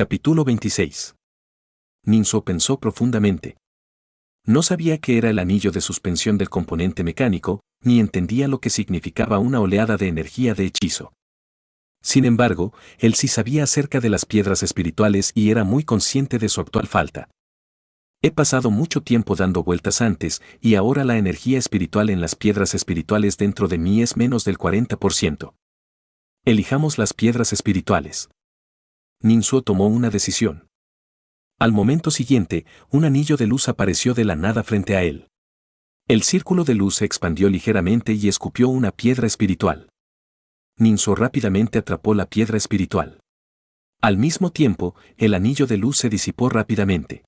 Capítulo 26. Ninso pensó profundamente. No sabía qué era el anillo de suspensión del componente mecánico, ni entendía lo que significaba una oleada de energía de hechizo. Sin embargo, él sí sabía acerca de las piedras espirituales y era muy consciente de su actual falta. He pasado mucho tiempo dando vueltas antes, y ahora la energía espiritual en las piedras espirituales dentro de mí es menos del 40%. Elijamos las piedras espirituales. Ninso tomó una decisión. Al momento siguiente, un anillo de luz apareció de la nada frente a él. El círculo de luz se expandió ligeramente y escupió una piedra espiritual. Ninso rápidamente atrapó la piedra espiritual. Al mismo tiempo, el anillo de luz se disipó rápidamente.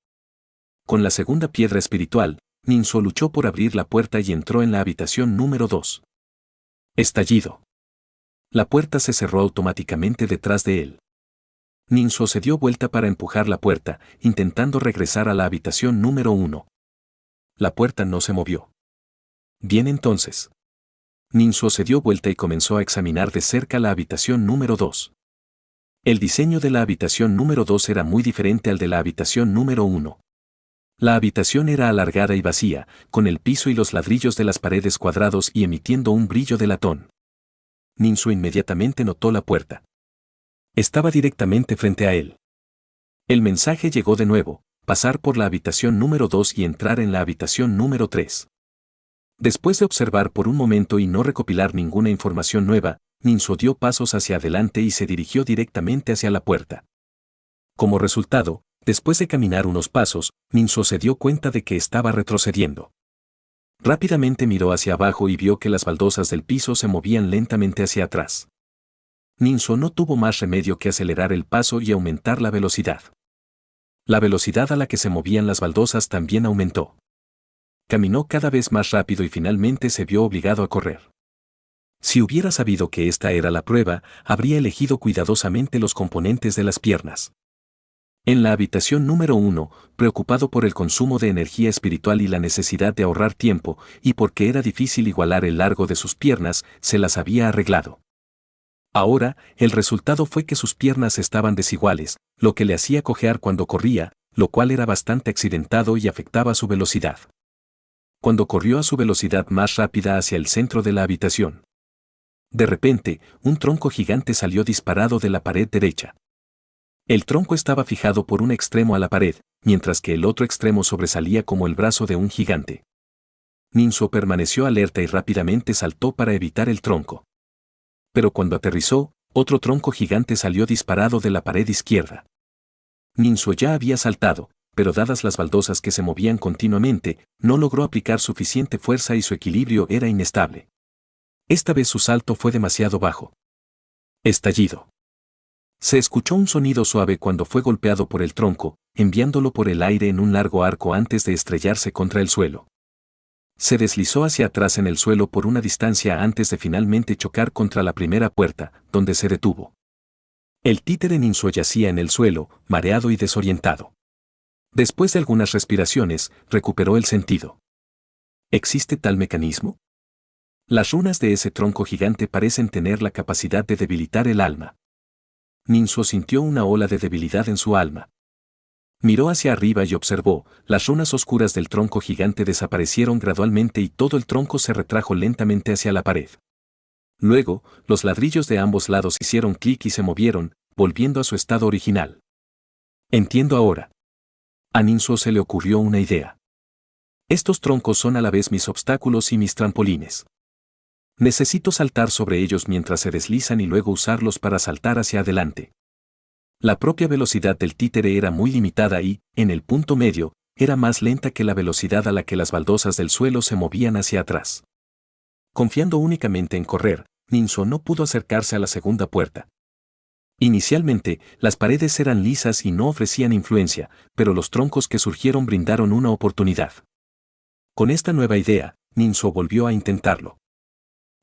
Con la segunda piedra espiritual, Ninso luchó por abrir la puerta y entró en la habitación número 2. Estallido. La puerta se cerró automáticamente detrás de él. Ninso se dio vuelta para empujar la puerta, intentando regresar a la habitación número 1. La puerta no se movió. Bien entonces. Ninso se dio vuelta y comenzó a examinar de cerca la habitación número 2. El diseño de la habitación número 2 era muy diferente al de la habitación número 1. La habitación era alargada y vacía, con el piso y los ladrillos de las paredes cuadrados y emitiendo un brillo de latón. Ninso inmediatamente notó la puerta. Estaba directamente frente a él. El mensaje llegó de nuevo: pasar por la habitación número 2 y entrar en la habitación número 3. Después de observar por un momento y no recopilar ninguna información nueva, Ninso dio pasos hacia adelante y se dirigió directamente hacia la puerta. Como resultado, después de caminar unos pasos, Ninso se dio cuenta de que estaba retrocediendo. Rápidamente miró hacia abajo y vio que las baldosas del piso se movían lentamente hacia atrás. Ninso no tuvo más remedio que acelerar el paso y aumentar la velocidad. La velocidad a la que se movían las baldosas también aumentó. Caminó cada vez más rápido y finalmente se vio obligado a correr. Si hubiera sabido que esta era la prueba, habría elegido cuidadosamente los componentes de las piernas. En la habitación número 1, preocupado por el consumo de energía espiritual y la necesidad de ahorrar tiempo, y porque era difícil igualar el largo de sus piernas, se las había arreglado. Ahora, el resultado fue que sus piernas estaban desiguales, lo que le hacía cojear cuando corría, lo cual era bastante accidentado y afectaba su velocidad. Cuando corrió a su velocidad más rápida hacia el centro de la habitación, de repente, un tronco gigante salió disparado de la pared derecha. El tronco estaba fijado por un extremo a la pared, mientras que el otro extremo sobresalía como el brazo de un gigante. Ninso permaneció alerta y rápidamente saltó para evitar el tronco. Pero cuando aterrizó, otro tronco gigante salió disparado de la pared izquierda. Ninso ya había saltado, pero dadas las baldosas que se movían continuamente, no logró aplicar suficiente fuerza y su equilibrio era inestable. Esta vez su salto fue demasiado bajo. Estallido. Se escuchó un sonido suave cuando fue golpeado por el tronco, enviándolo por el aire en un largo arco antes de estrellarse contra el suelo. Se deslizó hacia atrás en el suelo por una distancia antes de finalmente chocar contra la primera puerta, donde se detuvo. El títere Ninso yacía en el suelo, mareado y desorientado. Después de algunas respiraciones, recuperó el sentido. ¿Existe tal mecanismo? Las runas de ese tronco gigante parecen tener la capacidad de debilitar el alma. Ninso sintió una ola de debilidad en su alma. Miró hacia arriba y observó: las runas oscuras del tronco gigante desaparecieron gradualmente y todo el tronco se retrajo lentamente hacia la pared. Luego, los ladrillos de ambos lados hicieron clic y se movieron, volviendo a su estado original. Entiendo ahora. A Ninso se le ocurrió una idea. Estos troncos son a la vez mis obstáculos y mis trampolines. Necesito saltar sobre ellos mientras se deslizan y luego usarlos para saltar hacia adelante. La propia velocidad del títere era muy limitada y, en el punto medio, era más lenta que la velocidad a la que las baldosas del suelo se movían hacia atrás. Confiando únicamente en correr, Ninso no pudo acercarse a la segunda puerta. Inicialmente, las paredes eran lisas y no ofrecían influencia, pero los troncos que surgieron brindaron una oportunidad. Con esta nueva idea, Ninso volvió a intentarlo.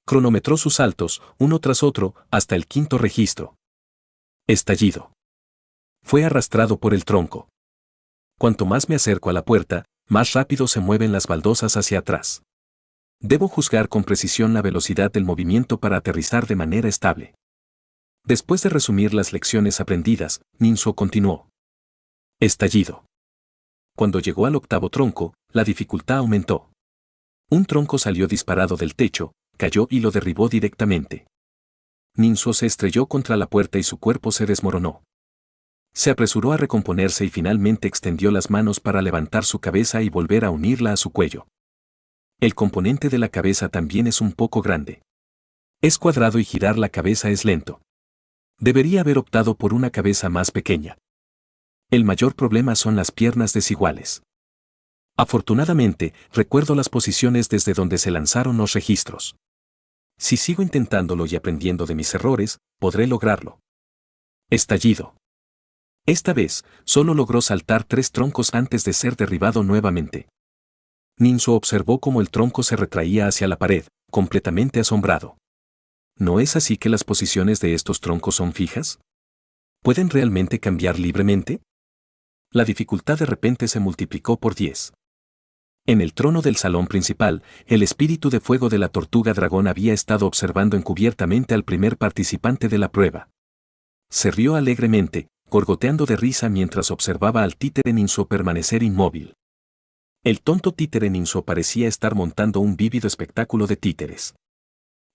Cronometró sus saltos, uno tras otro, hasta el quinto registro. Estallido. Fue arrastrado por el tronco. Cuanto más me acerco a la puerta, más rápido se mueven las baldosas hacia atrás. Debo juzgar con precisión la velocidad del movimiento para aterrizar de manera estable. Después de resumir las lecciones aprendidas, Ninso continuó. Estallido. Cuando llegó al octavo tronco, la dificultad aumentó. Un tronco salió disparado del techo, cayó y lo derribó directamente. Ninso se estrelló contra la puerta y su cuerpo se desmoronó. Se apresuró a recomponerse y finalmente extendió las manos para levantar su cabeza y volver a unirla a su cuello. El componente de la cabeza también es un poco grande. Es cuadrado y girar la cabeza es lento. Debería haber optado por una cabeza más pequeña. El mayor problema son las piernas desiguales. Afortunadamente, recuerdo las posiciones desde donde se lanzaron los registros. Si sigo intentándolo y aprendiendo de mis errores, podré lograrlo. Estallido. Esta vez, solo logró saltar 3 troncos antes de ser derribado nuevamente. Ninso observó cómo el tronco se retraía hacia la pared, completamente asombrado. ¿No es así que las posiciones de estos troncos son fijas? ¿Pueden realmente cambiar libremente? La dificultad de repente se multiplicó por 10. En el trono del salón principal, el espíritu de fuego de la tortuga dragón había estado observando encubiertamente al primer participante de la prueba. Se rió alegremente, gorgoteando de risa mientras observaba al títere Ninso permanecer inmóvil. El tonto títere Ninso parecía estar montando un vívido espectáculo de títeres.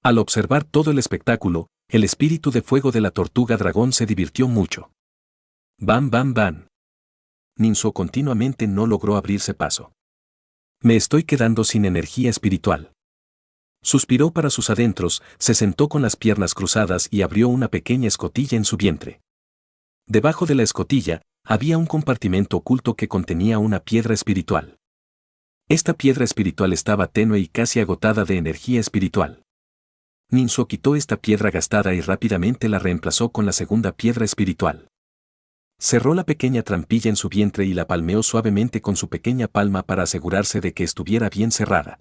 Al observar todo el espectáculo, el espíritu de fuego de la tortuga dragón se divirtió mucho. ¡Bam, bam, bam! Ninso continuamente no logró abrirse paso. Me estoy quedando sin energía espiritual. Suspiró para sus adentros, se sentó con las piernas cruzadas y abrió una pequeña escotilla en su vientre. Debajo de la escotilla, había un compartimento oculto que contenía una piedra espiritual. Esta piedra espiritual estaba tenue y casi agotada de energía espiritual. Ninso quitó esta piedra gastada y rápidamente la reemplazó con la segunda piedra espiritual. Cerró la pequeña trampilla en su vientre y la palmeó suavemente con su pequeña palma para asegurarse de que estuviera bien cerrada.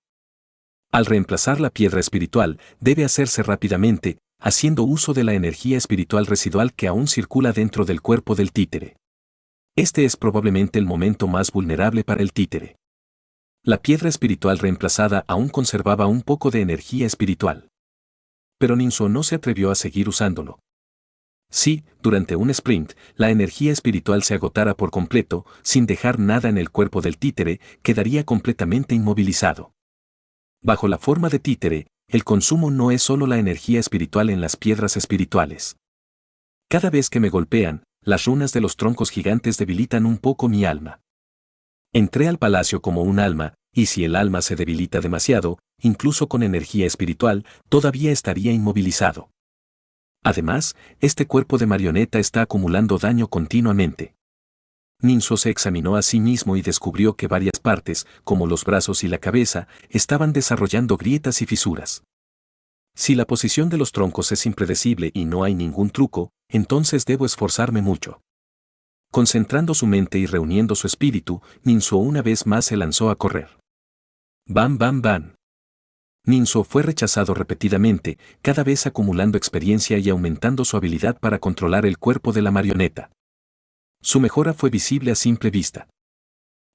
Al reemplazar la piedra espiritual, debe hacerse rápidamente, haciendo uso de la energía espiritual residual que aún circula dentro del cuerpo del títere. Este es probablemente el momento más vulnerable para el títere. La piedra espiritual reemplazada aún conservaba un poco de energía espiritual. Pero Ninso no se atrevió a seguir usándolo. Si, durante un sprint, la energía espiritual se agotara por completo, sin dejar nada en el cuerpo del títere, quedaría completamente inmovilizado. Bajo la forma de títere, el consumo no es solo la energía espiritual en las piedras espirituales. Cada vez que me golpean, las runas de los troncos gigantes debilitan un poco mi alma. Entré al palacio como un alma, y si el alma se debilita demasiado, incluso con energía espiritual, todavía estaría inmovilizado. Además, este cuerpo de marioneta está acumulando daño continuamente. Ninso se examinó a sí mismo y descubrió que varias partes, como los brazos y la cabeza, estaban desarrollando grietas y fisuras. Si la posición de los troncos es impredecible y no hay ningún truco, entonces debo esforzarme mucho. Concentrando su mente y reuniendo su espíritu, Ninso una vez más se lanzó a correr. ¡Bam, bam, bam! Ninso fue rechazado repetidamente, cada vez acumulando experiencia y aumentando su habilidad para controlar el cuerpo de la marioneta. Su mejora fue visible a simple vista.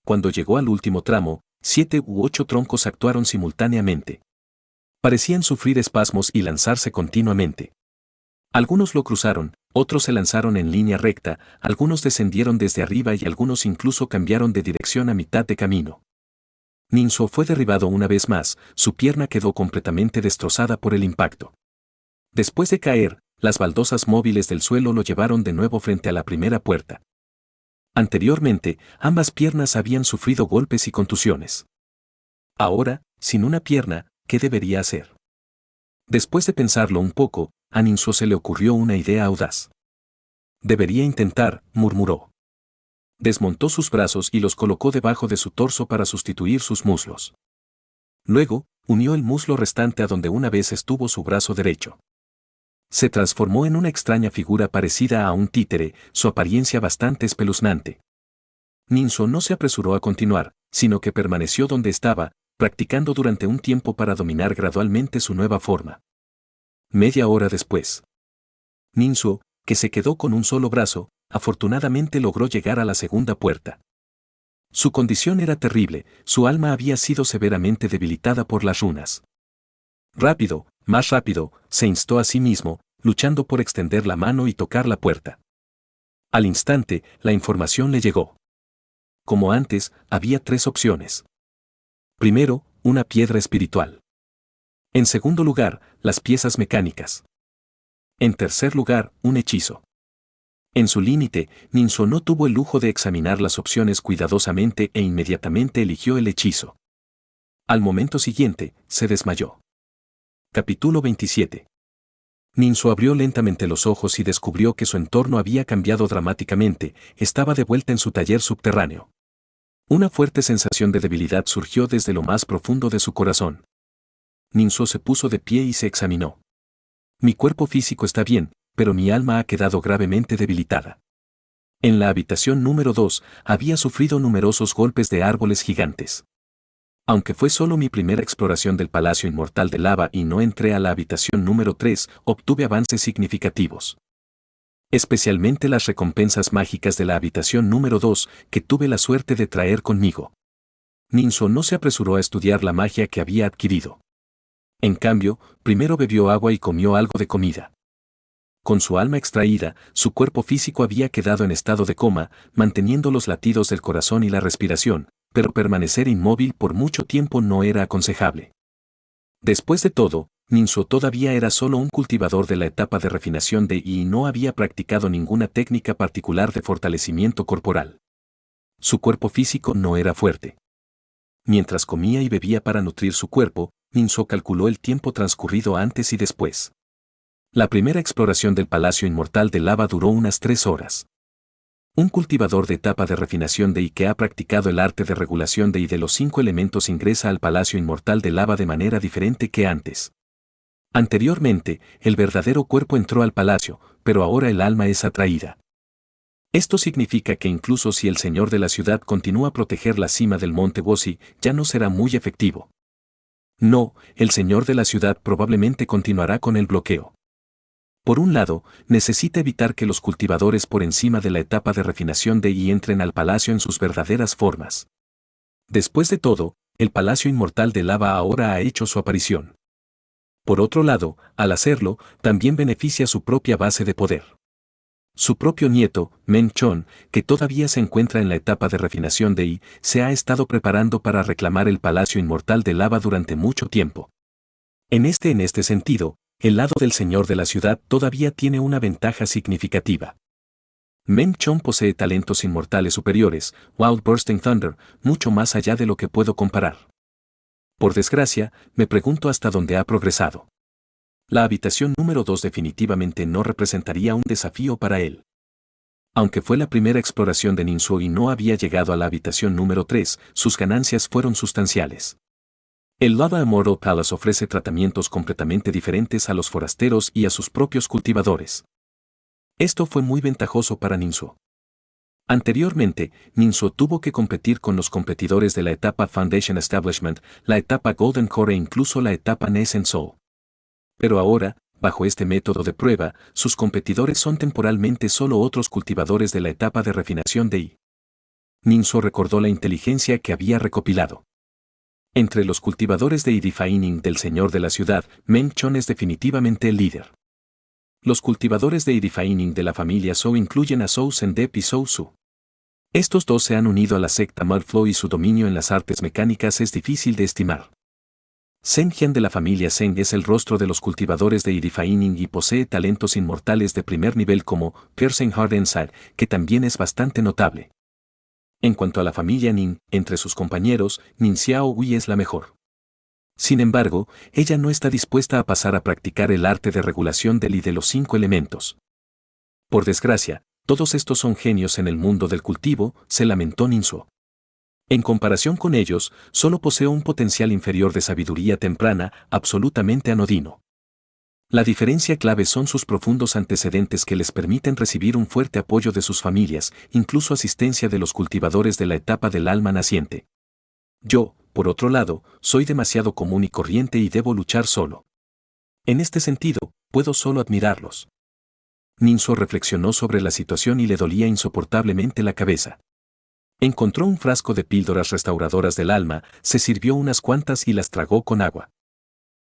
Cuando llegó al último tramo, 7 u 8 troncos actuaron simultáneamente. Parecían sufrir espasmos y lanzarse continuamente. Algunos lo cruzaron, otros se lanzaron en línea recta, algunos descendieron desde arriba y algunos incluso cambiaron de dirección a mitad de camino. Ninso fue derribado una vez más, su pierna quedó completamente destrozada por el impacto. Después de caer, las baldosas móviles del suelo lo llevaron de nuevo frente a la primera puerta. Anteriormente, ambas piernas habían sufrido golpes y contusiones. Ahora, sin una pierna, ¿qué debería hacer? Después de pensarlo un poco, a Ninso se le ocurrió una idea audaz. Debería intentar, murmuró. Desmontó sus brazos y los colocó debajo de su torso para sustituir sus muslos. Luego, unió el muslo restante a donde una vez estuvo su brazo derecho. Se transformó en una extraña figura parecida a un títere, su apariencia bastante espeluznante. Ninso no se apresuró a continuar, sino que permaneció donde estaba, practicando durante un tiempo para dominar gradualmente su nueva forma. Media hora después, Ninso, que se quedó con un solo brazo, afortunadamente logró llegar a la segunda puerta. Su condición era terrible, su alma había sido severamente debilitada por las runas. Rápido, más rápido, se instó a sí mismo, luchando por extender la mano y tocar la puerta. Al instante, la información le llegó. Como antes, había 3 opciones. Primero, una piedra espiritual. En segundo lugar, las piezas mecánicas. En tercer lugar, un hechizo. En su límite, Ninso no tuvo el lujo de examinar las opciones cuidadosamente e inmediatamente eligió el hechizo. Al momento siguiente, se desmayó. Capítulo 27. Ninso abrió lentamente los ojos y descubrió que su entorno había cambiado dramáticamente, estaba de vuelta en su taller subterráneo. Una fuerte sensación de debilidad surgió desde lo más profundo de su corazón. Ninso se puso de pie y se examinó. Mi cuerpo físico está bien, pero mi alma ha quedado gravemente debilitada. En la habitación número 2 había sufrido numerosos golpes de árboles gigantes. Aunque fue solo mi primera exploración del Palacio Inmortal de Lava y no entré a la habitación número 3, obtuve avances significativos. Especialmente las recompensas mágicas de la habitación número 2 que tuve la suerte de traer conmigo. Ninso no se apresuró a estudiar la magia que había adquirido. En cambio, primero bebió agua y comió algo de comida. Con su alma extraída, su cuerpo físico había quedado en estado de coma, manteniendo los latidos del corazón y la respiración, pero permanecer inmóvil por mucho tiempo no era aconsejable. Después de todo, Ninso todavía era solo un cultivador de la etapa de refinación de y no había practicado ninguna técnica particular de fortalecimiento corporal. Su cuerpo físico no era fuerte. Mientras comía y bebía para nutrir su cuerpo, Ninso calculó el tiempo transcurrido antes y después. La primera exploración del Palacio Inmortal de Lava duró unas 3 horas. Un cultivador de etapa de refinación de I que ha practicado el arte de regulación de I de los 5 elementos ingresa al Palacio Inmortal de Lava de manera diferente que antes. Anteriormente, el verdadero cuerpo entró al palacio, pero ahora el alma es atraída. Esto significa que incluso si el señor de la ciudad continúa a proteger la cima del monte Bosi, ya no será muy efectivo. No, el señor de la ciudad probablemente continuará con el bloqueo. Por un lado, necesita evitar que los cultivadores por encima de la etapa de refinación de I entren al palacio en sus verdaderas formas. Después de todo, el Palacio Inmortal de Lava ahora ha hecho su aparición. Por otro lado, al hacerlo, también beneficia su propia base de poder. Su propio nieto, Men Chon, que todavía se encuentra en la etapa de refinación de I, se ha estado preparando para reclamar el Palacio Inmortal de Lava durante mucho tiempo. En este sentido, el lado del señor de la ciudad todavía tiene una ventaja significativa. Men Chon posee talentos inmortales superiores, Wild Bursting Thunder, mucho más allá de lo que puedo comparar. Por desgracia, me pregunto hasta dónde ha progresado. La habitación número 2 definitivamente no representaría un desafío para él. Aunque fue la primera exploración de Ninso y no había llegado a la habitación número 3, sus ganancias fueron sustanciales. El Lava Immortal Palace ofrece tratamientos completamente diferentes a los forasteros y a sus propios cultivadores. Esto fue muy ventajoso para Ninso. Anteriormente, Ninso tuvo que competir con los competidores de la etapa Foundation Establishment, la etapa Golden Core e incluso la etapa Nascent Soul. Pero ahora, bajo este método de prueba, sus competidores son temporalmente solo otros cultivadores de la etapa de refinación de I. Ninso recordó la inteligencia que había recopilado. Entre los cultivadores de I-Defining del señor de la ciudad, Men Chon es definitivamente el líder. Los cultivadores de I-Defining de la familia Zhou incluyen a Zhou Zhendep y Zhou Su. Estos dos se han unido a la secta Mudflow y su dominio en las artes mecánicas es difícil de estimar. Zheng Jian de la familia Zheng es el rostro de los cultivadores de I-Defining y posee talentos inmortales de primer nivel como Piercing Heart Insight, que también es bastante notable. En cuanto a la familia Nin, entre sus compañeros, Nin Xiao Wei es la mejor. Sin embargo, ella no está dispuesta a pasar a practicar el arte de regulación del I de los 5 elementos. Por desgracia, todos estos son genios en el mundo del cultivo, se lamentó Ninso. En comparación con ellos, solo posee un potencial inferior de sabiduría temprana, absolutamente anodino. La diferencia clave son sus profundos antecedentes que les permiten recibir un fuerte apoyo de sus familias, incluso asistencia de los cultivadores de la etapa del alma naciente. Yo, por otro lado, soy demasiado común y corriente y debo luchar solo. En este sentido, puedo solo admirarlos. Ninso reflexionó sobre la situación y le dolía insoportablemente la cabeza. Encontró un frasco de píldoras restauradoras del alma, se sirvió unas cuantas y las tragó con agua.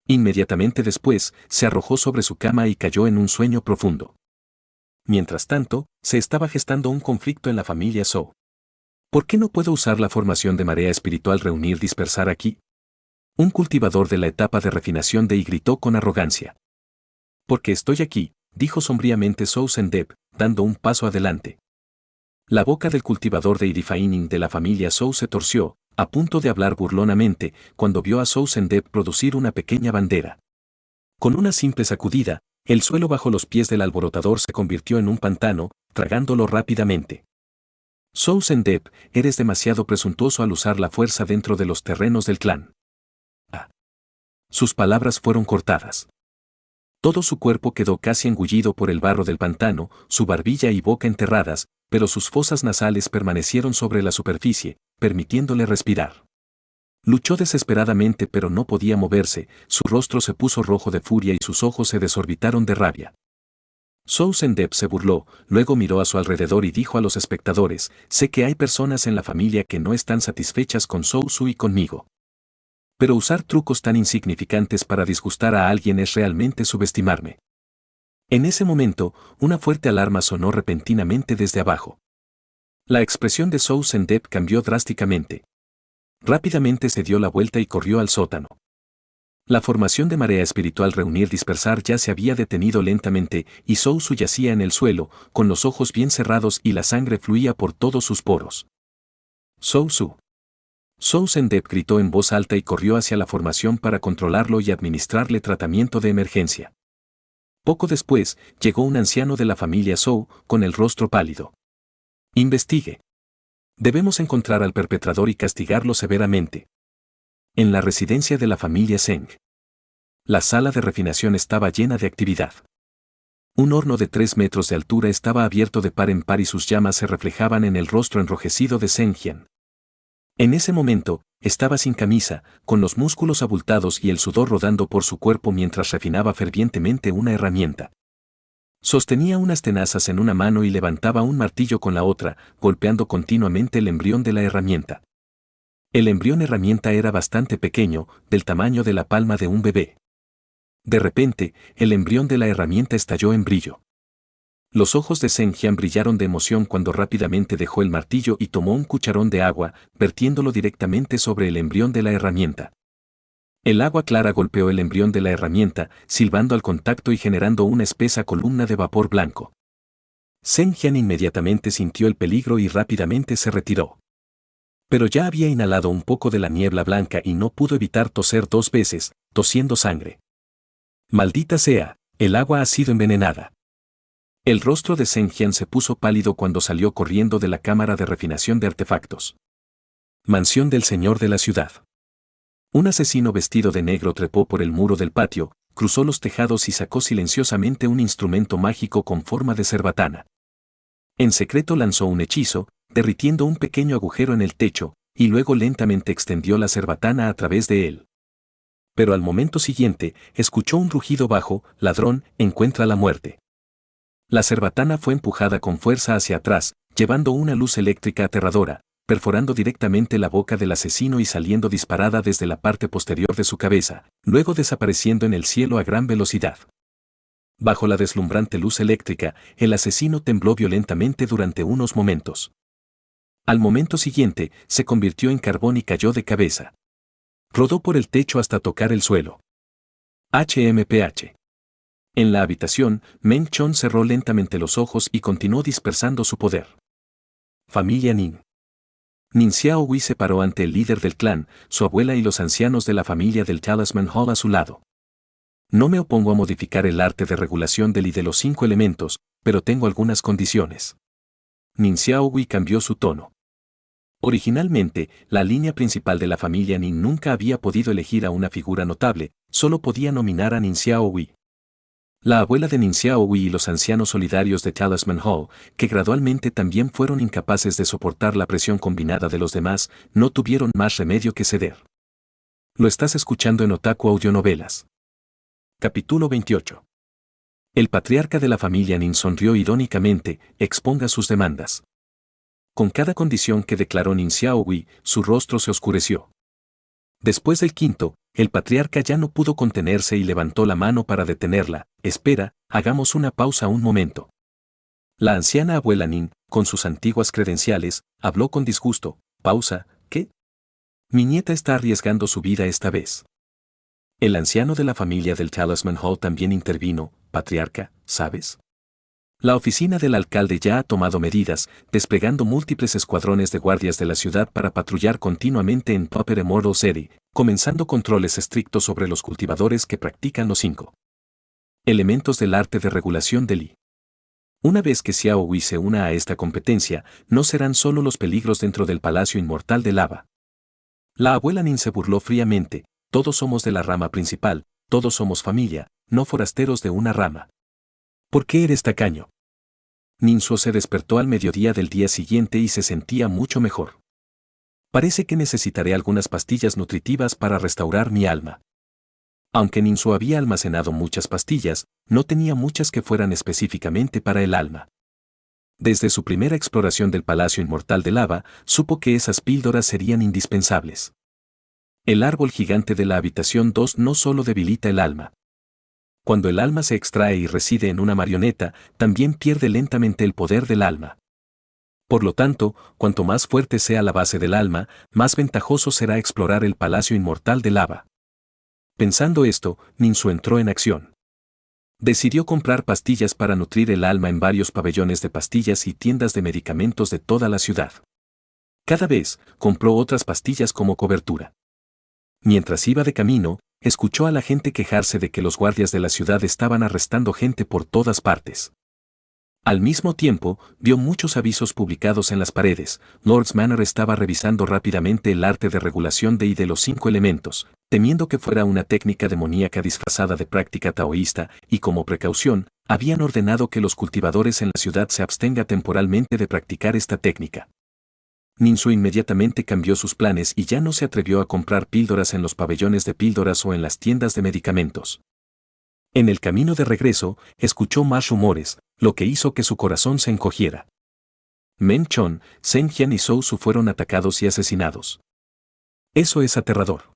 Inmediatamente después, se arrojó sobre su cama y cayó en un sueño profundo. Mientras tanto, se estaba gestando un conflicto en la familia Zhou. ¿Por qué no puedo usar la formación de marea espiritual reunir-dispersar aquí? Un cultivador de la etapa de refinación de Y gritó con arrogancia. Porque estoy aquí, dijo sombríamente Zhou Zhendep, dando un paso adelante. La boca del cultivador de Irifainin de la familia Zhou se torció, a punto de hablar burlonamente, cuando vio a Zhou Zhendep producir una pequeña bandera. Con una simple sacudida, el suelo bajo los pies del alborotador se convirtió en un pantano, tragándolo rápidamente. Zhou Zhendep, eres demasiado presuntuoso al usar la fuerza dentro de los terrenos del clan. Ah. Sus palabras fueron cortadas. Todo su cuerpo quedó casi engullido por el barro del pantano, su barbilla y boca enterradas, pero sus fosas nasales permanecieron sobre la superficie, permitiéndole respirar. Luchó desesperadamente pero no podía moverse, su rostro se puso rojo de furia y sus ojos se desorbitaron de rabia. Zhou Zhendep se burló, luego miró a su alrededor y dijo a los espectadores, sé que hay personas en la familia que no están satisfechas con Zhou Su y conmigo. Pero usar trucos tan insignificantes para disgustar a alguien es realmente subestimarme. En ese momento, una fuerte alarma sonó repentinamente desde abajo. La expresión de Zhou Zhendep cambió drásticamente. Rápidamente se dio la vuelta y corrió al sótano. La formación de marea espiritual reunir-dispersar ya se había detenido lentamente y Zhou Su yacía en el suelo, con los ojos bien cerrados y la sangre fluía por todos sus poros. Zhou Su. Zhou Zhendep gritó en voz alta y corrió hacia la formación para controlarlo y administrarle tratamiento de emergencia. Poco después, llegó un anciano de la familia Zhou, con el rostro pálido. Investigue. Debemos encontrar al perpetrador y castigarlo severamente. En la residencia de la familia Zheng. La sala de refinación estaba llena de actividad. Un horno de 3 metros de altura estaba abierto de par en par y sus llamas se reflejaban en el rostro enrojecido de Zheng Jian. En ese momento, estaba sin camisa, con los músculos abultados y el sudor rodando por su cuerpo mientras refinaba fervientemente una herramienta. Sostenía unas tenazas en una mano y levantaba un martillo con la otra, golpeando continuamente el embrión de la herramienta. El embrión herramienta era bastante pequeño, del tamaño de la palma de un bebé. De repente, el embrión de la herramienta estalló en brillo. Los ojos de Zheng Jian brillaron de emoción cuando rápidamente dejó el martillo y tomó un cucharón de agua, vertiéndolo directamente sobre el embrión de la herramienta. El agua clara golpeó el embrión de la herramienta, silbando al contacto y generando una espesa columna de vapor blanco. Zheng Jian inmediatamente sintió el peligro y rápidamente se retiró. Pero ya había inhalado un poco de la niebla blanca y no pudo evitar toser 2 veces, tosiendo sangre. Maldita sea, el agua ha sido envenenada. El rostro de Zheng Jian se puso pálido cuando salió corriendo de la cámara de refinación de artefactos. Mansión del señor de la ciudad. Un asesino vestido de negro trepó por el muro del patio, cruzó los tejados y sacó silenciosamente un instrumento mágico con forma de cerbatana. En secreto lanzó un hechizo, derritiendo un pequeño agujero en el techo, y luego lentamente extendió la cerbatana a través de él. Pero al momento siguiente, escuchó un rugido bajo, ladrón, encuentra la muerte. La cerbatana fue empujada con fuerza hacia atrás, llevando una luz eléctrica aterradora, perforando directamente la boca del asesino y saliendo disparada desde la parte posterior de su cabeza, luego desapareciendo en el cielo a gran velocidad. Bajo la deslumbrante luz eléctrica, el asesino tembló violentamente durante unos momentos. Al momento siguiente, se convirtió en carbón y cayó de cabeza. Rodó por el techo hasta tocar el suelo. HMPH. En la habitación, Meng Chon cerró lentamente los ojos y continuó dispersando su poder. Familia Nin. Nin Xiaowei se paró ante el líder del clan, su abuela y los ancianos de la familia del Talisman Hall a su lado. No me opongo a modificar el arte de regulación del y de los 5 elementos, pero tengo algunas condiciones. Nin Xiaowei cambió su tono. Originalmente, la línea principal de la familia Nin nunca había podido elegir a una figura notable, solo podía nominar a Nin Xiaowei. La abuela de Nin Xiaowei y los ancianos solidarios de Talisman Hall, que gradualmente también fueron incapaces de soportar la presión combinada de los demás, no tuvieron más remedio que ceder. Lo estás escuchando en Otaku Audionovelas. Capítulo 28. El patriarca de la familia Nin sonrió irónicamente, exponga sus demandas. Con cada condición que declaró Nin Xiaowei, su rostro se oscureció. Después del quinto, el patriarca ya no pudo contenerse y levantó la mano para detenerla. Espera, hagamos una pausa un momento. La anciana abuela Nin, con sus antiguas credenciales, habló con disgusto. Pausa, ¿qué? Mi nieta está arriesgando su vida esta vez. El anciano de la familia del Talisman Hall también intervino. Patriarca, ¿sabes? La oficina del alcalde ya ha tomado medidas, desplegando múltiples escuadrones de guardias de la ciudad para patrullar continuamente en Proper Immortal City, comenzando controles estrictos sobre los cultivadores que practican los 5 elementos del arte de regulación de Li. Una vez que Xiao Wei se una a esta competencia, no serán solo los peligros dentro del Palacio Inmortal de Lava. La abuela Nin se burló fríamente. Todos somos de la rama principal, todos somos familia, no forasteros de una rama. ¿Por qué eres tacaño? Ninsuo se despertó al mediodía del día siguiente y se sentía mucho mejor. Parece que necesitaré algunas pastillas nutritivas para restaurar mi alma. Aunque Ninsuo había almacenado muchas pastillas, no tenía muchas que fueran específicamente para el alma. Desde su primera exploración del Palacio Inmortal de Lava, supo que esas píldoras serían indispensables. El árbol gigante de la habitación 2 no solo debilita el alma. Cuando el alma se extrae y reside en una marioneta, también pierde lentamente el poder del alma. Por lo tanto, cuanto más fuerte sea la base del alma, más ventajoso será explorar el Palacio Inmortal de Lava. Pensando esto, Ninsuo entró en acción. Decidió comprar pastillas para nutrir el alma en varios pabellones de pastillas y tiendas de medicamentos de toda la ciudad. Cada vez, compró otras pastillas como cobertura. Mientras iba de camino, escuchó a la gente quejarse de que los guardias de la ciudad estaban arrestando gente por todas partes. Al mismo tiempo, vio muchos avisos publicados en las paredes. Lord's Manor estaba revisando rápidamente el arte de regulación de y de los 5 elementos, temiendo que fuera una técnica demoníaca disfrazada de práctica taoísta, y como precaución, habían ordenado que los cultivadores en la ciudad se abstengan temporalmente de practicar esta técnica. Ninsuo inmediatamente cambió sus planes y ya no se atrevió a comprar píldoras en los pabellones de píldoras o en las tiendas de medicamentos. En el camino de regreso, escuchó más rumores, lo que hizo que su corazón se encogiera. Men Chon, Zhen Jian y Zhou Su fueron atacados y asesinados. Eso es aterrador.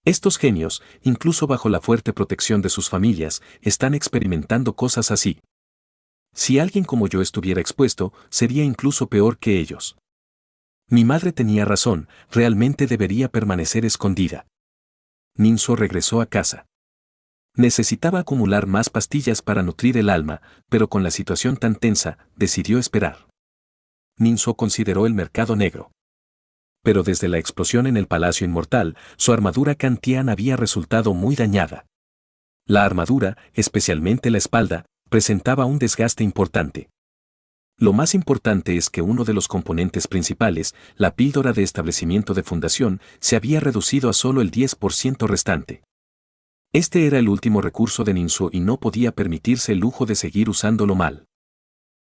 Estos genios, incluso bajo la fuerte protección de sus familias, están experimentando cosas así. Si alguien como yo estuviera expuesto, sería incluso peor que ellos. Mi madre tenía razón, realmente debería permanecer escondida. Ninsuo regresó a casa. Necesitaba acumular más pastillas para nutrir el alma, pero con la situación tan tensa, decidió esperar. Ninsuo consideró el mercado negro. Pero desde la explosión en el Palacio Inmortal, su armadura Kantian había resultado muy dañada. La armadura, especialmente la espalda, presentaba un desgaste importante. Lo más importante es que uno de los componentes principales, la píldora de establecimiento de fundación, se había reducido a solo el 10% restante. Este era el último recurso de Ninsuo y no podía permitirse el lujo de seguir usándolo mal.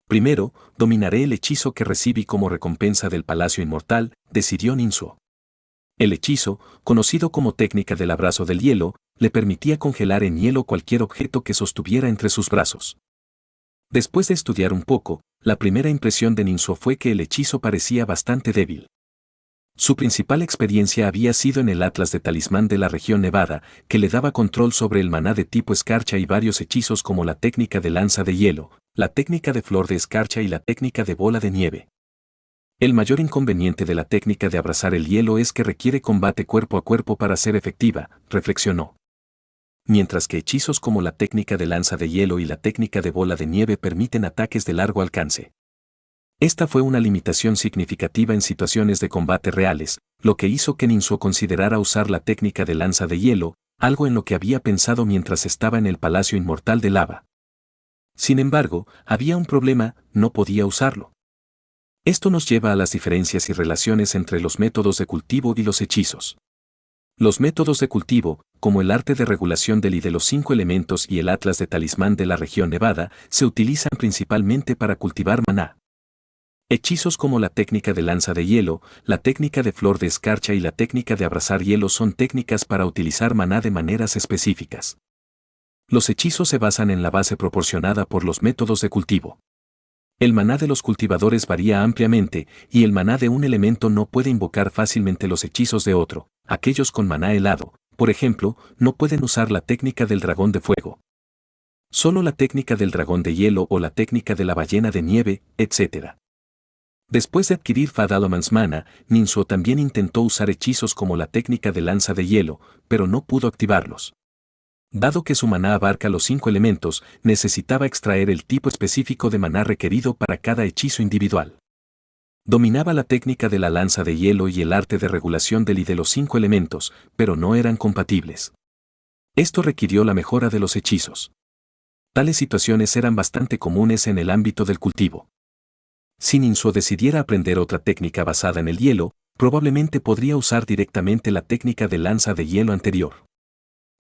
Primero, dominaré el hechizo que recibí como recompensa del Palacio Inmortal, decidió Ninsuo. El hechizo, conocido como técnica del abrazo del hielo, le permitía congelar en hielo cualquier objeto que sostuviera entre sus brazos. Después de estudiar un poco, la primera impresión de Ninsuo fue que el hechizo parecía bastante débil. Su principal experiencia había sido en el Atlas de Talismán de la región Nevada, que le daba control sobre el maná de tipo escarcha y varios hechizos como la técnica de lanza de hielo, la técnica de flor de escarcha y la técnica de bola de nieve. El mayor inconveniente de la técnica de abrazar el hielo es que requiere combate cuerpo a cuerpo para ser efectiva, reflexionó. Mientras que hechizos como la técnica de lanza de hielo y la técnica de bola de nieve permiten ataques de largo alcance. Esta fue una limitación significativa en situaciones de combate reales, lo que hizo que Ninsuo considerara usar la técnica de lanza de hielo, algo en lo que había pensado mientras estaba en el Palacio Inmortal de Lava. Sin embargo, había un problema, no podía usarlo. Esto nos lleva a las diferencias y relaciones entre los métodos de cultivo y los hechizos. Los métodos de cultivo, como el arte de regulación del y de los 5 elementos y el Atlas de Talismán de la región Nevada, se utilizan principalmente para cultivar maná. Hechizos como la técnica de lanza de hielo, la técnica de flor de escarcha y la técnica de abrazar hielo son técnicas para utilizar maná de maneras específicas. Los hechizos se basan en la base proporcionada por los métodos de cultivo. El maná de los cultivadores varía ampliamente, y el maná de un elemento no puede invocar fácilmente los hechizos de otro. Aquellos con maná helado, por ejemplo, no pueden usar la técnica del dragón de fuego. Solo la técnica del dragón de hielo o la técnica de la ballena de nieve, etc. Después de adquirir Fadalomans Mana, Ninso también intentó usar hechizos como la técnica de lanza de hielo, pero no pudo activarlos. Dado que su maná abarca los 5 elementos, necesitaba extraer el tipo específico de maná requerido para cada hechizo individual. Dominaba la técnica de la lanza de hielo y el arte de regulación del y de los 5 elementos, pero no eran compatibles. Esto requirió la mejora de los hechizos. Tales situaciones eran bastante comunes en el ámbito del cultivo. Si Ninso decidiera aprender otra técnica basada en el hielo, probablemente podría usar directamente la técnica de lanza de hielo anterior.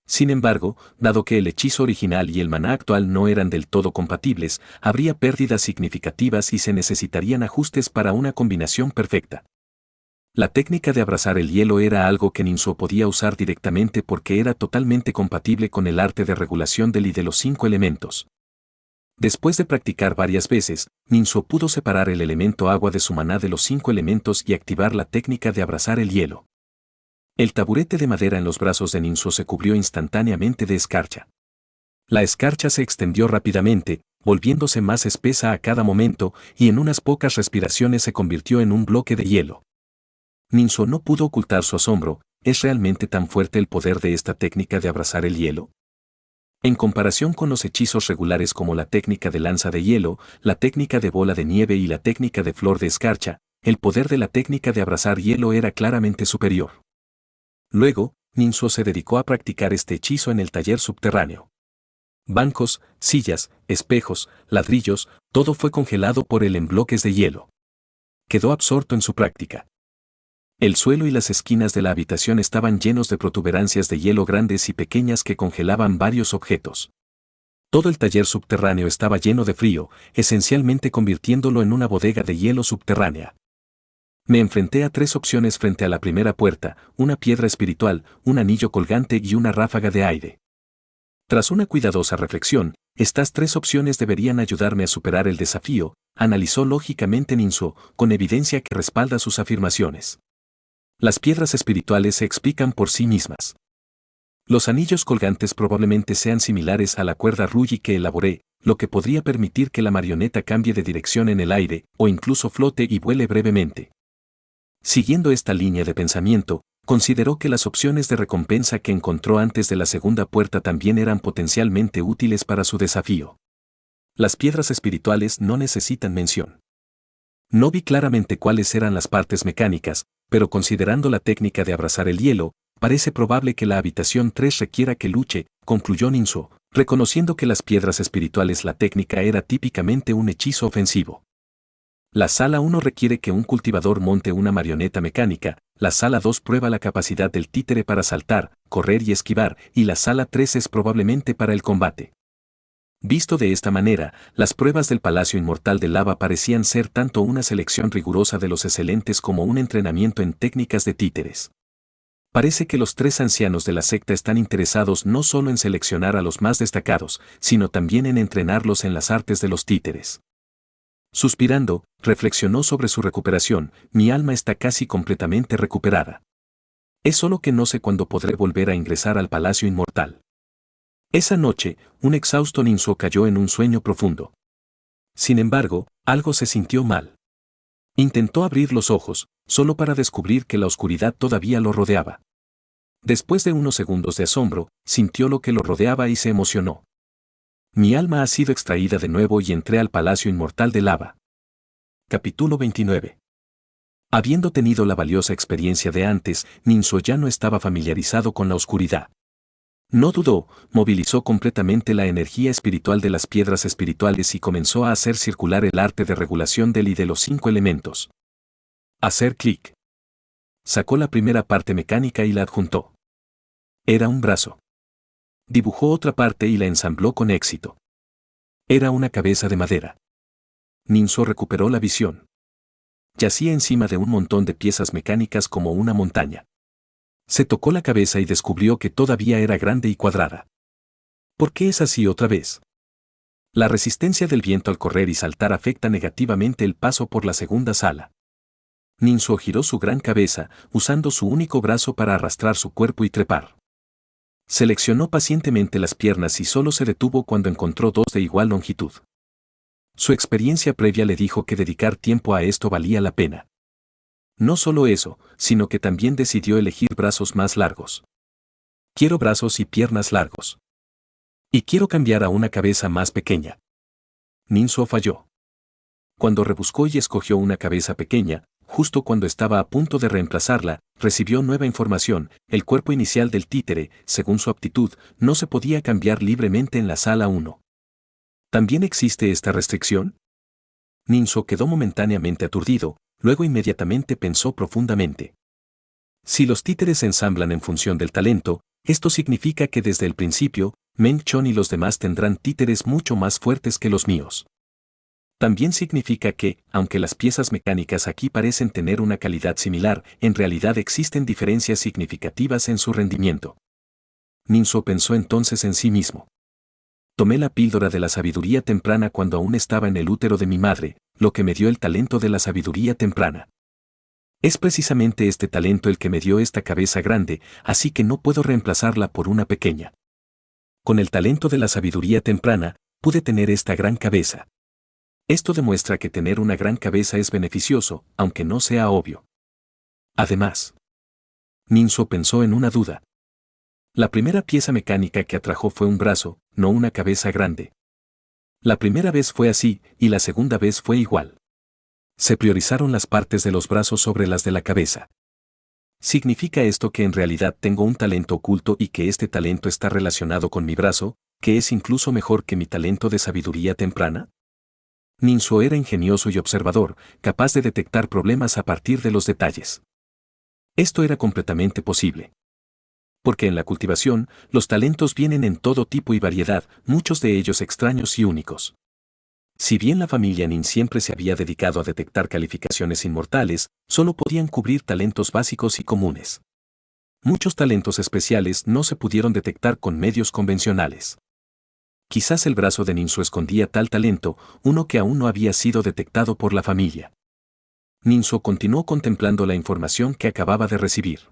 Sin embargo, dado que el hechizo original y el maná actual no eran del todo compatibles, habría pérdidas significativas y se necesitarían ajustes para una combinación perfecta. La técnica de abrazar el hielo era algo que Ninso podía usar directamente porque era totalmente compatible con el arte de regulación del y de los 5 elementos. Después de practicar varias veces, Ninso pudo separar el elemento agua de su maná de los 5 elementos y activar la técnica de abrazar el hielo. El taburete de madera en los brazos de Ninso se cubrió instantáneamente de escarcha. La escarcha se extendió rápidamente, volviéndose más espesa a cada momento, y en unas pocas respiraciones se convirtió en un bloque de hielo. Ninso no pudo ocultar su asombro. ¿Es realmente tan fuerte el poder de esta técnica de abrazar el hielo? En comparación con los hechizos regulares como la técnica de lanza de hielo, la técnica de bola de nieve y la técnica de flor de escarcha, el poder de la técnica de abrazar hielo era claramente superior. Luego, Ninso se dedicó a practicar este hechizo en el taller subterráneo. Bancos, sillas, espejos, ladrillos, todo fue congelado por él en bloques de hielo. Quedó absorto en su práctica. El suelo y las esquinas de la habitación estaban llenos de protuberancias de hielo grandes y pequeñas que congelaban varios objetos. Todo el taller subterráneo estaba lleno de frío, esencialmente convirtiéndolo en una bodega de hielo subterránea. Me enfrenté a 3 opciones frente a la primera puerta: una piedra espiritual, un anillo colgante y una ráfaga de aire. Tras una cuidadosa reflexión, estas 3 opciones deberían ayudarme a superar el desafío, analizó lógicamente Ninso, con evidencia que respalda sus afirmaciones. Las piedras espirituales se explican por sí mismas. Los anillos colgantes probablemente sean similares a la cuerda Ruyi que elaboré, lo que podría permitir que la marioneta cambie de dirección en el aire, o incluso flote y vuele brevemente. Siguiendo esta línea de pensamiento, consideró que las opciones de recompensa que encontró antes de la segunda puerta también eran potencialmente útiles para su desafío. Las piedras espirituales no necesitan mención. No vi claramente cuáles eran las partes mecánicas, pero considerando la técnica de abrazar el hielo, parece probable que la habitación 3 requiera que luche, concluyó Ninso, reconociendo que las piedras espirituales la técnica era típicamente un hechizo ofensivo. La sala 1 requiere que un cultivador monte una marioneta mecánica, la sala 2 prueba la capacidad del títere para saltar, correr y esquivar, y la sala 3 es probablemente para el combate. Visto de esta manera, las pruebas del Palacio Inmortal de Lava parecían ser tanto una selección rigurosa de los excelentes como un entrenamiento en técnicas de títeres. Parece que los 3 ancianos de la secta están interesados no solo en seleccionar a los más destacados, sino también en entrenarlos en las artes de los títeres. Suspirando, reflexionó sobre su recuperación: mi alma está casi completamente recuperada. Es solo que no sé cuándo podré volver a ingresar al Palacio Inmortal. Esa noche, un exhausto Ninso cayó en un sueño profundo. Sin embargo, algo se sintió mal. Intentó abrir los ojos, solo para descubrir que la oscuridad todavía lo rodeaba. Después de unos segundos de asombro, sintió lo que lo rodeaba y se emocionó. Mi alma ha sido extraída de nuevo y entré al Palacio Inmortal de Lava. Capítulo 29. Habiendo tenido la valiosa experiencia de antes, Ninso ya no estaba familiarizado con la oscuridad. No dudó, movilizó completamente la energía espiritual de las piedras espirituales y comenzó a hacer circular el arte de regulación del y de los 5 elementos. Hacer clic. Sacó la primera parte mecánica y la adjuntó. Era un brazo. Dibujó otra parte y la ensambló con éxito. Era una cabeza de madera. Ninso recuperó la visión. Yacía encima de un montón de piezas mecánicas como una montaña. Se tocó la cabeza y descubrió que todavía era grande y cuadrada. ¿Por qué es así otra vez? La resistencia del viento al correr y saltar afecta negativamente el paso por la segunda sala. Ninso giró su gran cabeza, usando su único brazo para arrastrar su cuerpo y trepar. Seleccionó pacientemente las piernas y solo se detuvo cuando encontró dos de igual longitud. Su experiencia previa le dijo que dedicar tiempo a esto valía la pena. No solo eso, sino que también decidió elegir brazos más largos. Quiero brazos y piernas largos. Y quiero cambiar a una cabeza más pequeña. Ninso falló. Cuando rebuscó y escogió una cabeza pequeña, justo cuando estaba a punto de reemplazarla, recibió nueva información: el cuerpo inicial del títere, según su aptitud, no se podía cambiar libremente en la sala 1. ¿También existe esta restricción? Ninso quedó momentáneamente aturdido, luego inmediatamente pensó profundamente. Si los títeres se ensamblan en función del talento, esto significa que desde el principio, Meng Chon y los demás tendrán títeres mucho más fuertes que los míos. También significa que, aunque las piezas mecánicas aquí parecen tener una calidad similar, en realidad existen diferencias significativas en su rendimiento. Ninso pensó entonces en sí mismo. Tomé la píldora de la sabiduría temprana cuando aún estaba en el útero de mi madre, lo que me dio el talento de la sabiduría temprana. Es precisamente este talento el que me dio esta cabeza grande, así que no puedo reemplazarla por una pequeña. Con el talento de la sabiduría temprana, pude tener esta gran cabeza. Esto demuestra que tener una gran cabeza es beneficioso, aunque no sea obvio. Además, Ninso pensó en una duda. La primera pieza mecánica que atrajo fue un brazo, no una cabeza grande. La primera vez fue así, y la segunda vez fue igual. Se priorizaron las partes de los brazos sobre las de la cabeza. ¿Significa esto que en realidad tengo un talento oculto y que este talento está relacionado con mi brazo, que es incluso mejor que mi talento de sabiduría temprana? Ninso era ingenioso y observador, capaz de detectar problemas a partir de los detalles. Esto era completamente posible. Porque en la cultivación, los talentos vienen en todo tipo y variedad, muchos de ellos extraños y únicos. Si bien la familia Nin siempre se había dedicado a detectar calificaciones inmortales, solo podían cubrir talentos básicos y comunes. Muchos talentos especiales no se pudieron detectar con medios convencionales. Quizás el brazo de Ninso escondía tal talento, uno que aún no había sido detectado por la familia. Ninso continuó contemplando la información que acababa de recibir.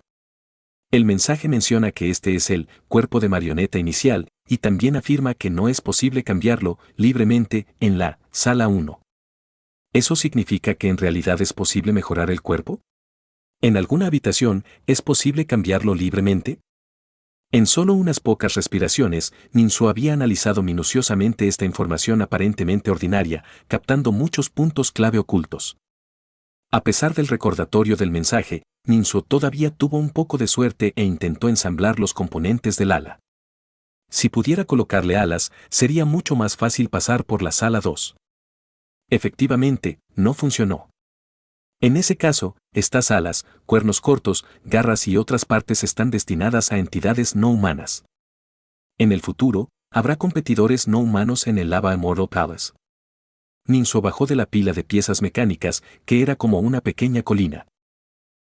El mensaje menciona que este es el cuerpo de marioneta inicial, y también afirma que no es posible cambiarlo libremente en la sala 1. ¿Eso significa que en realidad es posible mejorar el cuerpo? ¿En alguna habitación es posible cambiarlo libremente? En solo unas pocas respiraciones, Ninso había analizado minuciosamente esta información aparentemente ordinaria, captando muchos puntos clave ocultos. A pesar del recordatorio del mensaje, Ninso todavía tuvo un poco de suerte e intentó ensamblar los componentes del ala. Si pudiera colocarle alas, sería mucho más fácil pasar por la sala 2. Efectivamente, no funcionó. En ese caso, estas alas, cuernos cortos, garras y otras partes están destinadas a entidades no humanas. En el futuro, habrá competidores no humanos en el Lava Immortal Palace. Ninso bajó de la pila de piezas mecánicas, que era como una pequeña colina.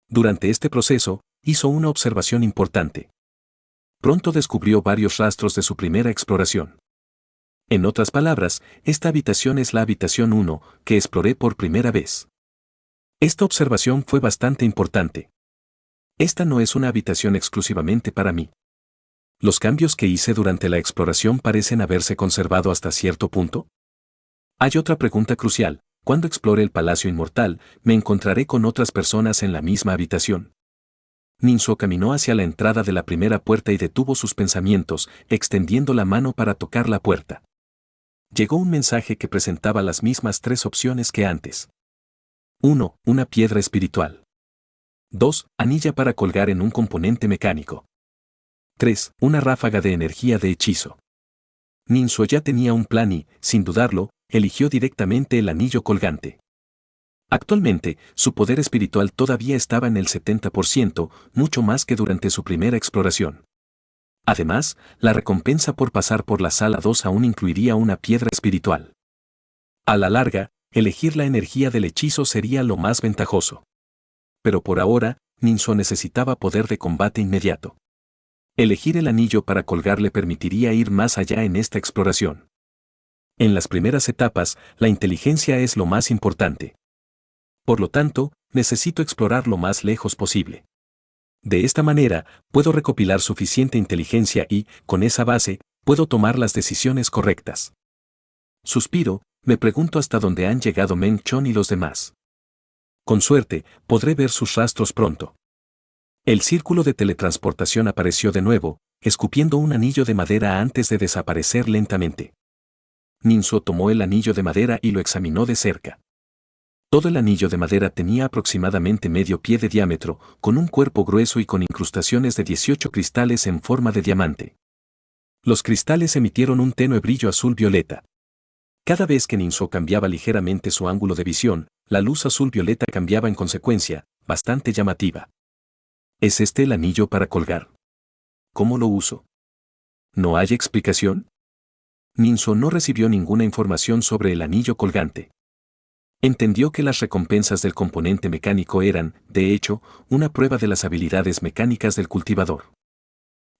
Durante este proceso, hizo una observación importante. Pronto descubrió varios rastros de su primera exploración. En otras palabras, esta habitación es la habitación 1, que exploré por primera vez. Esta observación fue bastante importante. Esta no es una habitación exclusivamente para mí. ¿Los cambios que hice durante la exploración parecen haberse conservado hasta cierto punto? Hay otra pregunta crucial: cuando explore el Palacio Inmortal, ¿me encontraré con otras personas en la misma habitación? Ninso caminó hacia la entrada de la primera puerta y detuvo sus pensamientos, extendiendo la mano para tocar la puerta. Llegó un mensaje que presentaba las mismas tres opciones que antes. 1. Una piedra espiritual. 2. Anilla para colgar en un componente mecánico. 3. Una ráfaga de energía de hechizo. Ninso ya tenía un plan y, sin dudarlo, eligió directamente el anillo colgante. Actualmente, su poder espiritual todavía estaba en el 70%, mucho más que durante su primera exploración. Además, la recompensa por pasar por la sala 2 aún incluiría una piedra espiritual. A la larga, elegir la energía del hechizo sería lo más ventajoso. Pero por ahora, Ninso necesitaba poder de combate inmediato. Elegir el anillo para colgar le permitiría ir más allá en esta exploración. En las primeras etapas, la inteligencia es lo más importante. Por lo tanto, necesito explorar lo más lejos posible. De esta manera, puedo recopilar suficiente inteligencia y, con esa base, puedo tomar las decisiones correctas. Suspiro, me pregunto hasta dónde han llegado Meng Chon y los demás. Con suerte, podré ver sus rastros pronto. El círculo de teletransportación apareció de nuevo, escupiendo un anillo de madera antes de desaparecer lentamente. Ninso tomó el anillo de madera y lo examinó de cerca. Todo el anillo de madera tenía aproximadamente medio pie de diámetro, con un cuerpo grueso y con incrustaciones de 18 cristales en forma de diamante. Los cristales emitieron un tenue brillo azul-violeta. Cada vez que Ninso cambiaba ligeramente su ángulo de visión, la luz azul-violeta cambiaba en consecuencia, bastante llamativa. ¿Es este el anillo para colgar? ¿Cómo lo uso? ¿No hay explicación? Ninso no recibió ninguna información sobre el anillo colgante. Entendió que las recompensas del componente mecánico eran, de hecho, una prueba de las habilidades mecánicas del cultivador.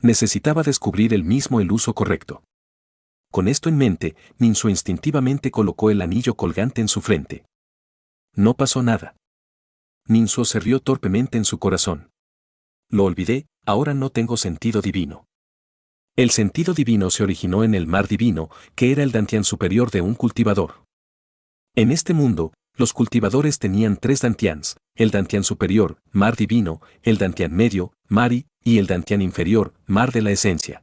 Necesitaba descubrir él mismo el uso correcto. Con esto en mente, Ninso instintivamente colocó el anillo colgante en su frente. No pasó nada. Ninso se rió torpemente en su corazón. Lo olvidé, ahora no tengo sentido divino. El sentido divino se originó en el mar divino, que era el dantian superior de un cultivador. En este mundo, los cultivadores tenían tres dantians, el dantian superior, mar divino, el dantian medio, mari, y el dantian inferior, mar de la esencia.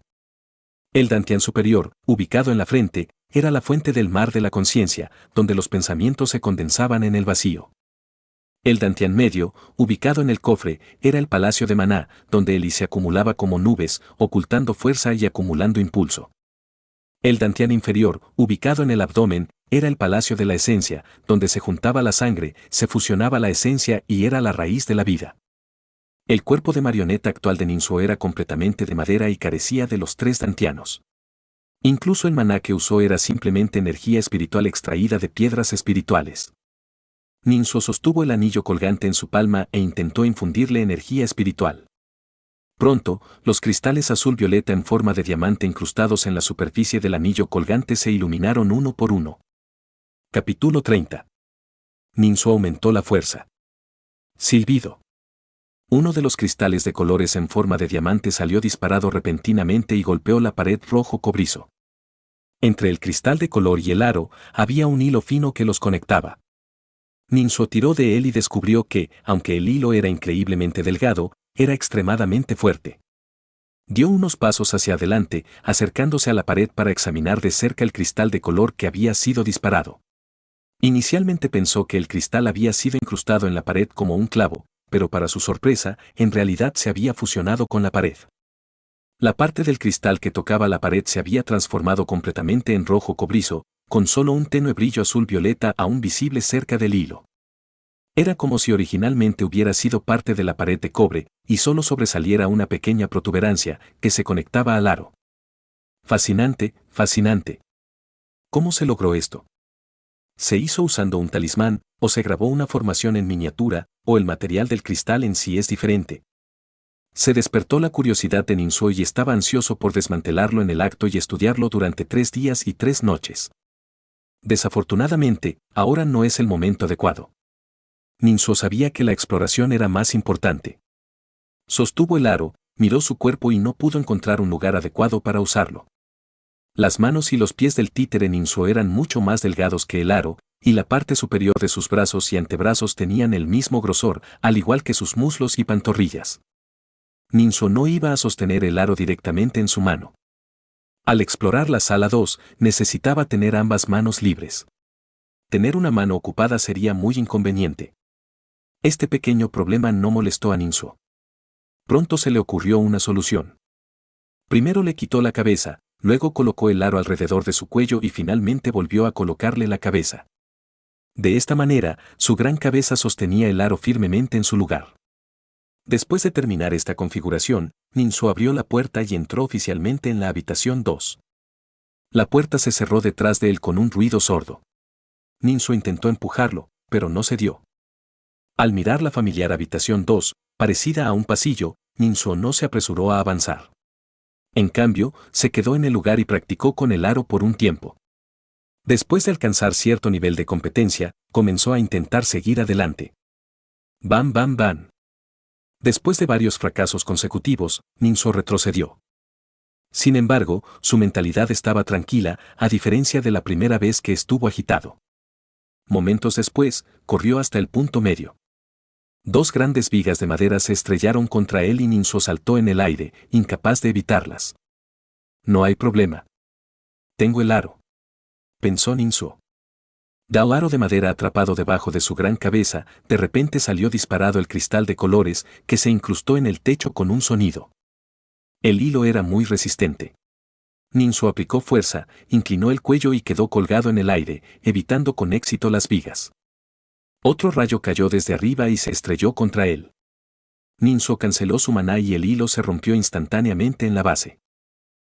El dantian superior, ubicado en la frente, era la fuente del mar de la conciencia, donde los pensamientos se condensaban en el vacío. El dantian medio, ubicado en el cofre, era el palacio de maná, donde Eli se acumulaba como nubes, ocultando fuerza y acumulando impulso. El dantian inferior, ubicado en el abdomen, era el palacio de la esencia, donde se juntaba la sangre, se fusionaba la esencia y era la raíz de la vida. El cuerpo de marioneta actual de Ninso era completamente de madera y carecía de los tres dantianos. Incluso el maná que usó era simplemente energía espiritual extraída de piedras espirituales. Ninso sostuvo el anillo colgante en su palma e intentó infundirle energía espiritual. Pronto, los cristales azul-violeta en forma de diamante incrustados en la superficie del anillo colgante se iluminaron uno por uno. Capítulo 30. Ninso aumentó la fuerza. Silbido. Uno de los cristales de colores en forma de diamante salió disparado repentinamente y golpeó la pared rojo cobrizo. Entre el cristal de color y el aro, había un hilo fino que los conectaba. Ninso tiró de él y descubrió que, aunque el hilo era increíblemente delgado, era extremadamente fuerte. Dio unos pasos hacia adelante, acercándose a la pared para examinar de cerca el cristal de color que había sido disparado. Inicialmente pensó que el cristal había sido incrustado en la pared como un clavo, pero para su sorpresa, en realidad se había fusionado con la pared. La parte del cristal que tocaba la pared se había transformado completamente en rojo cobrizo, con solo un tenue brillo azul-violeta aún visible cerca del hilo. Era como si originalmente hubiera sido parte de la pared de cobre, y solo sobresaliera una pequeña protuberancia, que se conectaba al aro. Fascinante, fascinante. ¿Cómo se logró esto? ¿Se hizo usando un talismán, o se grabó una formación en miniatura, o el material del cristal en sí es diferente? Se despertó la curiosidad de Ninso y estaba ansioso por desmantelarlo en el acto y estudiarlo durante 3 días y 3 noches. Desafortunadamente, ahora no es el momento adecuado. Ninso sabía que la exploración era más importante. Sostuvo el aro, miró su cuerpo y no pudo encontrar un lugar adecuado para usarlo. Las manos y los pies del títere Ninso eran mucho más delgados que el aro, y la parte superior de sus brazos y antebrazos tenían el mismo grosor, al igual que sus muslos y pantorrillas. Ninso no iba a sostener el aro directamente en su mano. Al explorar la sala 2, necesitaba tener ambas manos libres. Tener una mano ocupada sería muy inconveniente. Este pequeño problema no molestó a Ninso. Pronto se le ocurrió una solución. Primero le quitó la cabeza, luego colocó el aro alrededor de su cuello y finalmente volvió a colocarle la cabeza. De esta manera, su gran cabeza sostenía el aro firmemente en su lugar. Después de terminar esta configuración, Ninso abrió la puerta y entró oficialmente en la habitación 2. La puerta se cerró detrás de él con un ruido sordo. Ninso intentó empujarlo, pero no se dio. Al mirar la familiar habitación 2, parecida a un pasillo, Ninso no se apresuró a avanzar. En cambio, se quedó en el lugar y practicó con el aro por un tiempo. Después de alcanzar cierto nivel de competencia, comenzó a intentar seguir adelante. Bam bam bam. Después de varios fracasos consecutivos, Ninso retrocedió. Sin embargo, su mentalidad estaba tranquila, a diferencia de la primera vez que estuvo agitado. Momentos después, corrió hasta el punto medio. Dos grandes vigas de madera se estrellaron contra él y Ninso saltó en el aire, incapaz de evitarlas. No hay problema. Tengo el aro, pensó Ninso. Del aro de madera atrapado debajo de su gran cabeza, de repente salió disparado el cristal de colores que se incrustó en el techo con un sonido. El hilo era muy resistente. Ninso aplicó fuerza, inclinó el cuello y quedó colgado en el aire, evitando con éxito las vigas. Otro rayo cayó desde arriba y se estrelló contra él. Ninso canceló su maná y el hilo se rompió instantáneamente en la base.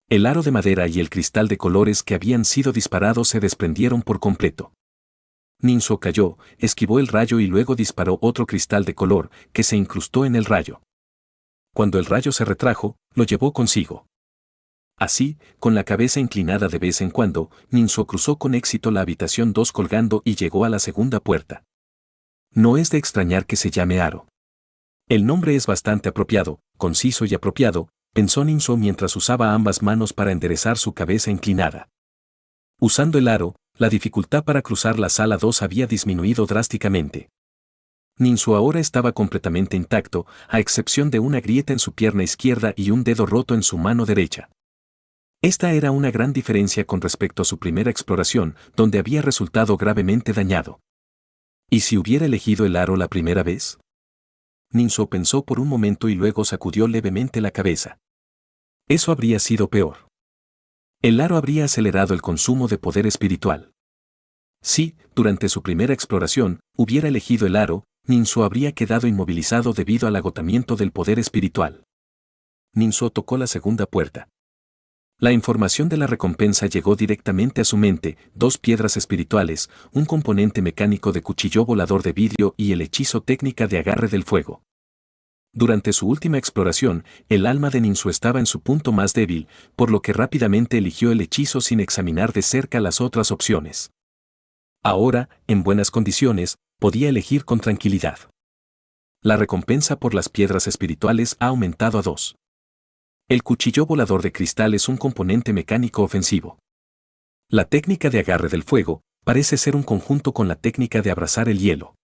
El aro de madera y el cristal de colores que habían sido disparados se desprendieron por completo. Ninso cayó, esquivó el rayo y luego disparó otro cristal de color que se incrustó en el rayo. Cuando el rayo se retrajo, lo llevó consigo. Así, con la cabeza inclinada de vez en cuando, Ninso cruzó con éxito la habitación 2 colgando y llegó a la segunda puerta. No es de extrañar que se llame aro. El nombre es bastante apropiado, conciso y apropiado, pensó Ninso mientras usaba ambas manos para enderezar su cabeza inclinada. Usando el aro, la dificultad para cruzar la sala 2 había disminuido drásticamente. Ninso ahora estaba completamente intacto, a excepción de una grieta en su pierna izquierda y un dedo roto en su mano derecha. Esta era una gran diferencia con respecto a su primera exploración, donde había resultado gravemente dañado. ¿Y si hubiera elegido el aro la primera vez? Ninso pensó por un momento y luego sacudió levemente la cabeza. Eso habría sido peor. El aro habría acelerado el consumo de poder espiritual. Si, durante su primera exploración, hubiera elegido el aro, Ninso habría quedado inmovilizado debido al agotamiento del poder espiritual. Ninso tocó la segunda puerta. La información de la recompensa llegó directamente a su mente: 2 piedras espirituales, un componente mecánico de cuchillo volador de vidrio y el hechizo técnica de agarre del fuego. Durante su última exploración, el alma de Ninso estaba en su punto más débil, por lo que rápidamente eligió el hechizo sin examinar de cerca las otras opciones. Ahora, en buenas condiciones, podía elegir con tranquilidad. La recompensa por las piedras espirituales ha aumentado a 2. El cuchillo volador de cristal es un componente mecánico ofensivo. La técnica de agarre del fuego parece ser un conjunto con la técnica de abrazar el hielo.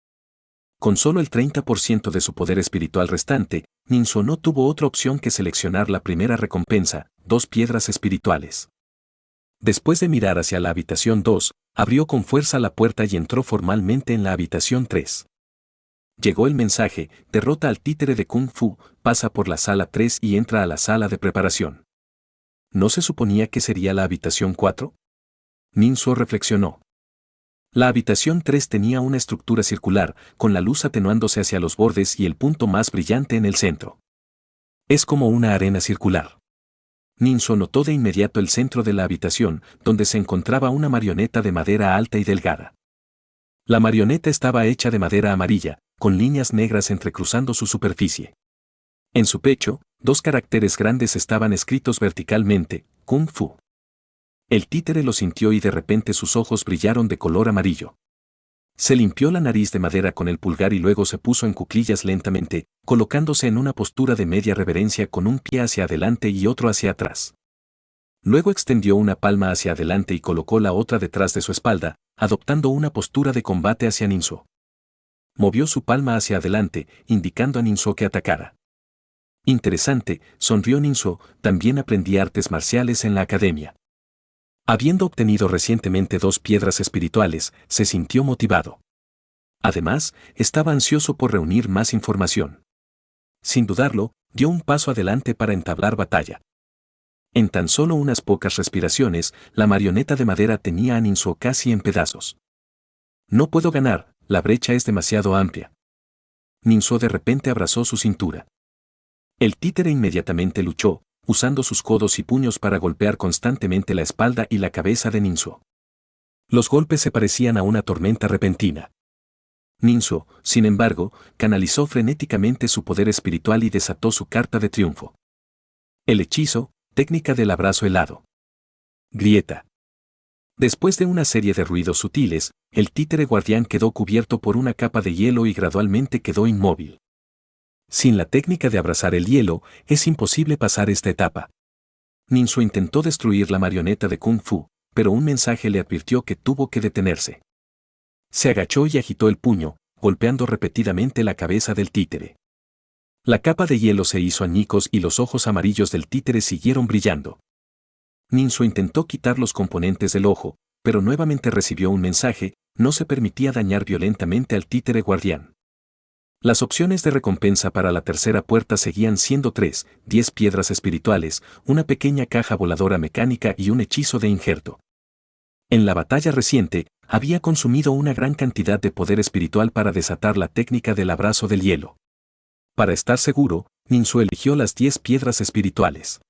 Con solo el 30% de su poder espiritual restante, Ninso no tuvo otra opción que seleccionar la primera recompensa: 2 piedras espirituales. Después de mirar hacia la habitación 2, abrió con fuerza la puerta y entró formalmente en la habitación 3. Llegó el mensaje: derrota al títere de Kung Fu, pasa por la sala 3 y entra a la sala de preparación. ¿No se suponía que sería la habitación 4? Ninso reflexionó. La habitación 3 tenía una estructura circular, con la luz atenuándose hacia los bordes y el punto más brillante en el centro. Es como una arena circular. Ninso notó de inmediato el centro de la habitación, donde se encontraba una marioneta de madera alta y delgada. La marioneta estaba hecha de madera amarilla, con líneas negras entrecruzando su superficie. En su pecho, 2 caracteres grandes estaban escritos verticalmente: Kung Fu. El títere lo sintió y de repente sus ojos brillaron de color amarillo. Se limpió la nariz de madera con el pulgar y luego se puso en cuclillas lentamente, colocándose en una postura de media reverencia con un pie hacia adelante y otro hacia atrás. Luego extendió una palma hacia adelante y colocó la otra detrás de su espalda, adoptando una postura de combate hacia Ninso. Movió su palma hacia adelante, indicando a Ninso que atacara. Interesante, sonrió Ninso, también aprendí artes marciales en la academia. Habiendo obtenido recientemente 2 piedras espirituales, se sintió motivado. Además, estaba ansioso por reunir más información. Sin dudarlo, dio un paso adelante para entablar batalla. En tan solo unas pocas respiraciones, la marioneta de madera tenía a Ninso casi en pedazos. No puedo ganar, la brecha es demasiado amplia. Ninso de repente abrazó su cintura. El títere inmediatamente luchó, usando sus codos y puños para golpear constantemente la espalda y la cabeza de Ninso. Los golpes se parecían a una tormenta repentina. Ninso, sin embargo, canalizó frenéticamente su poder espiritual y desató su carta de triunfo. El hechizo, técnica del abrazo helado. Grieta. Después de una serie de ruidos sutiles, el títere guardián quedó cubierto por una capa de hielo y gradualmente quedó inmóvil. Sin la técnica de abrazar el hielo, es imposible pasar esta etapa. Ninso intentó destruir la marioneta de Kung Fu, pero un mensaje le advirtió que tuvo que detenerse. Se agachó y agitó el puño, golpeando repetidamente la cabeza del títere. La capa de hielo se hizo añicos y los ojos amarillos del títere siguieron brillando. Ninso intentó quitar los componentes del ojo, pero nuevamente recibió un mensaje: no se permitía dañar violentamente al títere guardián. Las opciones de recompensa para la tercera puerta seguían siendo 10 piedras espirituales, una pequeña caja voladora mecánica y un hechizo de injerto. En la batalla reciente, había consumido una gran cantidad de poder espiritual para desatar la técnica del abrazo del hielo. Para estar seguro, Ninso eligió las 10 piedras espirituales.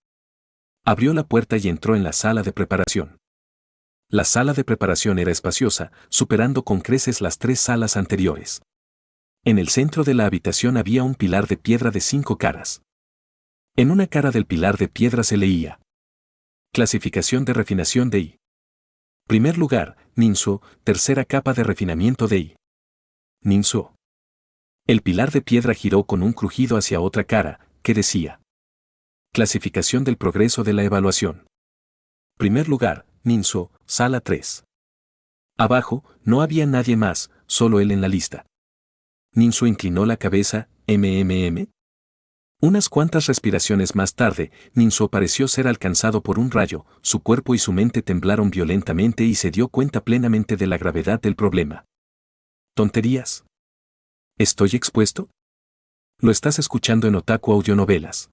Abrió la puerta y entró en la sala de preparación. La sala de preparación era espaciosa, superando con creces las 3 salas anteriores. En el centro de la habitación había un pilar de piedra de 5 caras. En una cara del pilar de piedra se leía: clasificación de refinación de I. Primer lugar, Ninso, tercera capa de refinamiento de I. Ninso. El pilar de piedra giró con un crujido hacia otra cara, que decía: clasificación del progreso de la evaluación. Primer lugar, Ninso, sala 3. Abajo, no había nadie más, solo él en la lista. Ninso inclinó la cabeza. Unas cuantas respiraciones más tarde, Ninso pareció ser alcanzado por un rayo, su cuerpo y su mente temblaron violentamente y se dio cuenta plenamente de la gravedad del problema. ¿Tonterías? ¿Estoy expuesto? Lo estás escuchando en Otaku Audionovelas.